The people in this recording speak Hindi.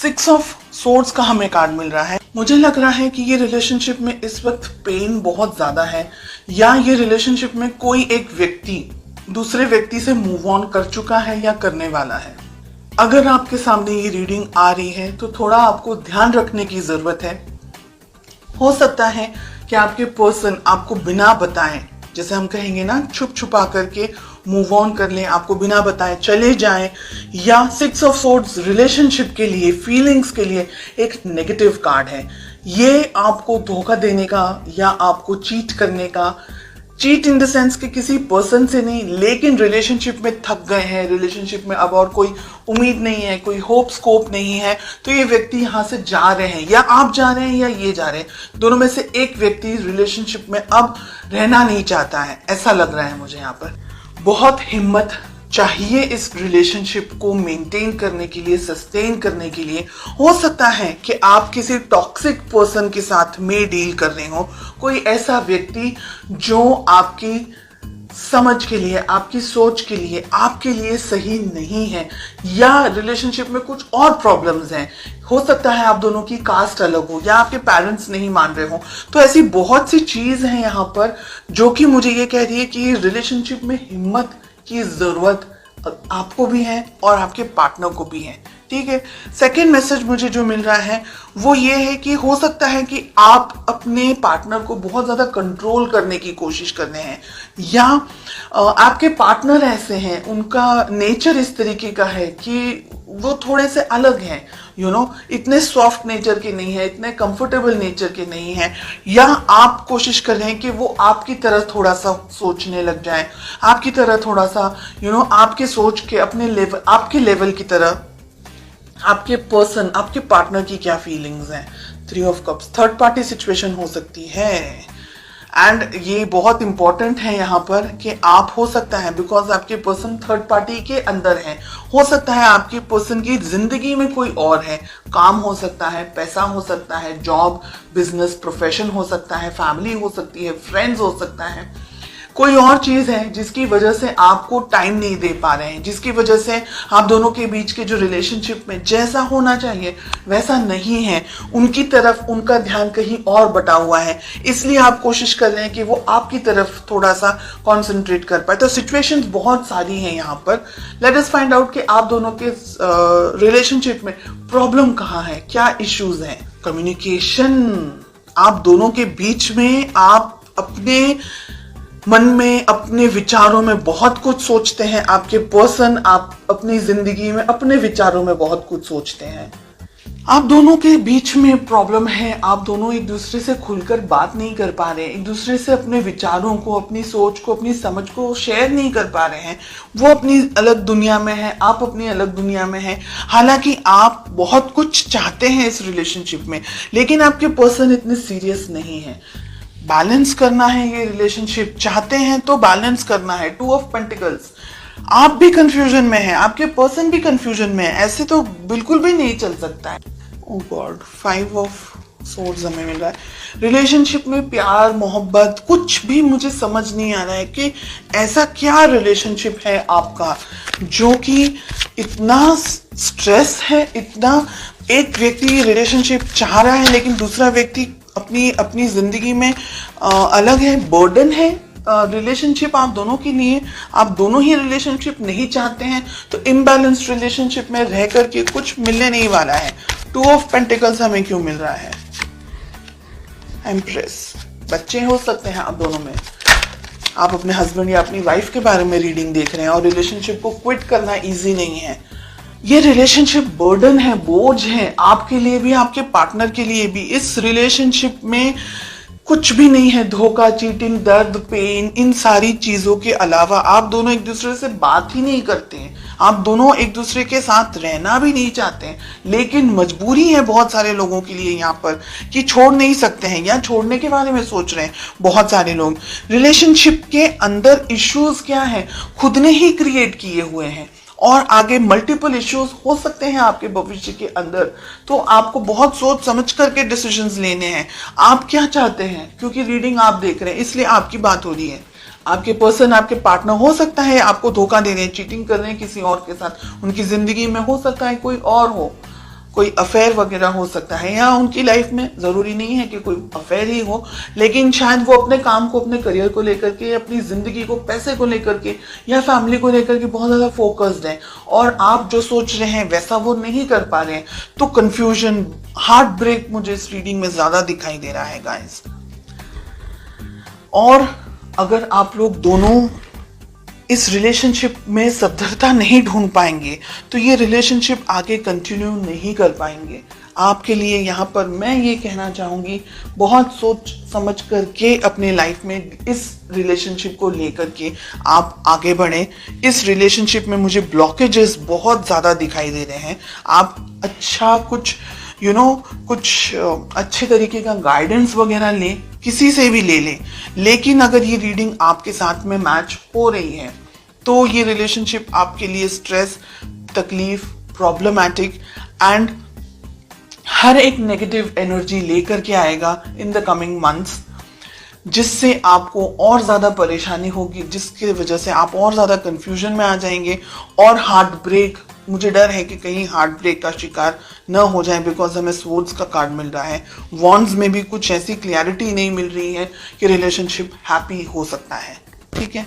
सिक्स ऑफ सोर्ड्स का हमें कार्ड मिल रहा है। मुझे लग रहा है कि ये रिलेशनशिप में इस वक्त पेन बहुत ज्यादा है, या ये रिलेशनशिप में कोई एक व्यक्ति दूसरे व्यक्ति से मूव ऑन कर चुका है या करने वाला है। अगर आपके सामने ये रीडिंग आ रही है तो थोड़ा आपको ध्यान रखने की जरूरत है। हो सकता है कि आपके पर्सन आपको बिना बताए, जैसे हम कहेंगे ना, छुप छुपा करके मूव ऑन कर लें, आपको बिना बताए चले जाएं, या सिक्स ऑफ सोर्ड्स रिलेशनशिप के लिए, फीलिंग्स के लिए एक नेगेटिव कार्ड है। ये आपको धोखा देने का या आपको चीट करने का, चीट इन द सेंस कि किसी पर्सन से नहीं, लेकिन रिलेशनशिप में थक गए हैं, रिलेशनशिप में अब और कोई उम्मीद नहीं है, कोई होप स्कोप नहीं है, तो ये व्यक्ति यहाँ से जा रहे हैं, या आप जा रहे हैं या ये जा रहे हैं। दोनों में से एक व्यक्ति रिलेशनशिप में अब रहना नहीं चाहता है, ऐसा लग रहा है मुझे यहाँ पर। बहुत हिम्मत चाहिए इस रिलेशनशिप को मेंटेन करने के लिए, सस्टेन करने के लिए। हो सकता है कि आप किसी टॉक्सिक पर्सन के साथ में डील कर रहे हो, कोई ऐसा व्यक्ति जो आपकी समझ के लिए, आपकी सोच के लिए, आपके लिए सही नहीं है, या रिलेशनशिप में कुछ और प्रॉब्लम्स हैं। हो सकता है आप दोनों की कास्ट अलग हो, या आपके पेरेंट्स नहीं मान रहे हो। तो ऐसी बहुत सी चीज हैं यहाँ पर जो कि मुझे ये कह रही है कि रिलेशनशिप में हिम्मत की जरूरत आपको भी है और आपके पार्टनर को भी है। ठीक है। सेकेंड मैसेज मुझे जो मिल रहा है वो ये है कि हो सकता है कि आप अपने पार्टनर को बहुत ज्यादा कंट्रोल करने की कोशिश कर रहे हैं, या आपके पार्टनर ऐसे हैं, उनका नेचर इस तरीके का है कि वो थोड़े से अलग हैं, इतने सॉफ्ट नेचर के नहीं है, इतने कंफर्टेबल नेचर के नहीं है, या आप कोशिश कर रहे हैं कि वो आपकी तरह थोड़ा सा सोचने लग जाए, आपकी तरह थोड़ा सा आपके सोच के अपने लेवल, आपके लेवल की तरह आपके पर्सन, आपके पार्टनर की क्या फीलिंग्स हैं। 3 of cups, third party situation हो सकती है। एंड ये बहुत इंपॉर्टेंट है यहाँ पर कि आप, हो सकता है बिकॉज आपके पर्सन थर्ड पार्टी के अंदर है, हो सकता है आपके पर्सन की जिंदगी में कोई और है। काम हो सकता है, पैसा हो सकता है, जॉब, बिजनेस, प्रोफेशन हो सकता है, फैमिली हो सकती है, फ्रेंड्स हो सकता है, कोई और चीज है जिसकी वजह से आपको टाइम नहीं दे पा रहे हैं, जिसकी वजह से आप दोनों के बीच के जो रिलेशनशिप में जैसा होना चाहिए वैसा नहीं है, उनकी तरफ उनका ध्यान कहीं और बटा हुआ है, इसलिए आप कोशिश कर रहे हैं कि वो आपकी तरफ थोड़ा सा कंसंट्रेट कर पाए। तो सिचुएशंस बहुत सारी हैं यहाँ पर। लेट अस फाइंड आउट कि आप दोनों के रिलेशनशिप में प्रॉब्लम कहाँ है, क्या इश्यूज हैं। कम्युनिकेशन, आप दोनों के बीच में आप अपने मन में, अपने विचारों में बहुत कुछ सोचते हैं, आपके पर्सन, आप अपनी जिंदगी में अपने विचारों में बहुत कुछ सोचते हैं। आप दोनों के बीच में प्रॉब्लम है, आप दोनों एक दूसरे से खुलकर बात नहीं कर पा रहे हैं, एक दूसरे से अपने विचारों को, अपनी सोच को, अपनी समझ को शेयर नहीं कर पा रहे हैं। वो अपनी अलग दुनिया में है, आप अपनी अलग दुनिया में हैं। हालांकि आप बहुत कुछ चाहते हैं इस रिलेशनशिप में, लेकिन आपके पर्सन इतने सीरियस नहीं है। बैलेंस करना है ये रिलेशनशिप, चाहते हैं तो बैलेंस करना है। 2 ऑफ पेंटिकल्स, आप भी कंफ्यूजन में हैं, आपके पर्सन भी कंफ्यूजन में है, ऐसे तो बिल्कुल भी नहीं चल सकता है। ओह गॉड, 5 ऑफ सोर्ड्स हमें मिल रहा है। रिलेशनशिप में प्यार, मोहब्बत, कुछ भी मुझे समझ नहीं आ रहा है कि ऐसा क्या रिलेशनशिप है आपका जो कि इतना स्ट्रेस है, इतना, एक व्यक्ति रिलेशनशिप चाह रहा है लेकिन दूसरा व्यक्ति अपनी जिंदगी में अलग है, बर्डन है रिलेशनशिप आप दोनों के लिए, आप दोनों ही रिलेशनशिप नहीं चाहते हैं, तो इम्बैलेंस्ड रिलेशनशिप में रह करके कुछ मिलने नहीं वाला है। 2 ऑफ पेंटिकल्स हमें क्यों मिल रहा है? एम्प्रेस, बच्चे हो सकते हैं आप दोनों में, आप अपने हस्बैंड या अपनी वाइफ के बारे में रीडिंग देख रहे हैं, और रिलेशनशिप को क्विट करना इजी नहीं है। ये रिलेशनशिप बर्डन है, बोझ है, आपके लिए भी, आपके पार्टनर के लिए भी। इस रिलेशनशिप में कुछ भी नहीं है, धोखा, चीटिंग, दर्द, पेन, इन सारी चीजों के अलावा आप दोनों एक दूसरे से बात ही नहीं करते हैं, आप दोनों एक दूसरे के साथ रहना भी नहीं चाहते हैं, लेकिन मजबूरी है बहुत सारे लोगों के लिए यहाँ पर कि छोड़ नहीं सकते हैं, या छोड़ने के बारे में सोच रहे हैं बहुत सारे लोग। रिलेशनशिप के अंदर इश्यूज क्या है, खुद ने ही क्रिएट किए हुए हैं, और आगे मल्टीपल इश्यूज हो सकते हैं आपके भविष्य के अंदर। तो आपको बहुत सोच समझ करके डिसीजंस लेने हैं, आप क्या चाहते हैं, क्योंकि रीडिंग आप देख रहे हैं इसलिए आपकी बात हो रही है। आपके पर्सन, आपके पार्टनर हो सकता है आपको धोखा दे रहे हैं, चीटिंग कर रहे हैं किसी और के साथ, उनकी जिंदगी में हो सकता है कोई और हो, कोई अफेयर वगैरह हो सकता है, या उनकी लाइफ में जरूरी नहीं है कि कोई अफेयर ही हो, लेकिन शायद वो अपने काम को, अपने करियर को लेकर के, अपनी जिंदगी को, पैसे को लेकर के या फैमिली को लेकर के बहुत ज्यादा फोकस्ड है, और आप जो सोच रहे हैं वैसा वो नहीं कर पा रहे हैं। तो कंफ्यूजन, हार्ट ब्रेक मुझे इस रीडिंग में ज्यादा दिखाई दे रहा है गाइस। और अगर आप लोग दोनों इस रिलेशनशिप में सद्धरता नहीं ढूंढ पाएंगे तो ये रिलेशनशिप आगे कंटिन्यू नहीं कर पाएंगे। आपके लिए यहाँ पर मैं ये कहना चाहूंगी, बहुत सोच समझ करके अपने लाइफ में इस रिलेशनशिप को लेकर के आप आगे बढ़ें। इस रिलेशनशिप में मुझे ब्लॉकेजेस बहुत ज़्यादा दिखाई दे रहे हैं। आप अच्छा कुछ कुछ अच्छे तरीके का गाइडेंस वगैरह लें, किसी से भी ले लें, लेकिन अगर ये रीडिंग आपके साथ में मैच हो रही है तो ये रिलेशनशिप आपके लिए स्ट्रेस, तकलीफ, प्रॉब्लमैटिक एंड हर एक नेगेटिव एनर्जी लेकर के आएगा इन द कमिंग मंथ्स, जिससे आपको और ज़्यादा परेशानी होगी, जिसकी वजह से आप और ज़्यादा कंफ्यूजन में आ जाएंगे और हार्ट ब्रेक, मुझे डर है कि कहीं हार्ट ब्रेक का शिकार न हो जाए, बिकॉज हमें स्वॉर्ड्स का कार्ड मिल रहा है। वॉन्ड्स में भी कुछ ऐसी क्लैरिटी नहीं मिल रही है कि रिलेशनशिप हैप्पी हो सकता है। ठीक है,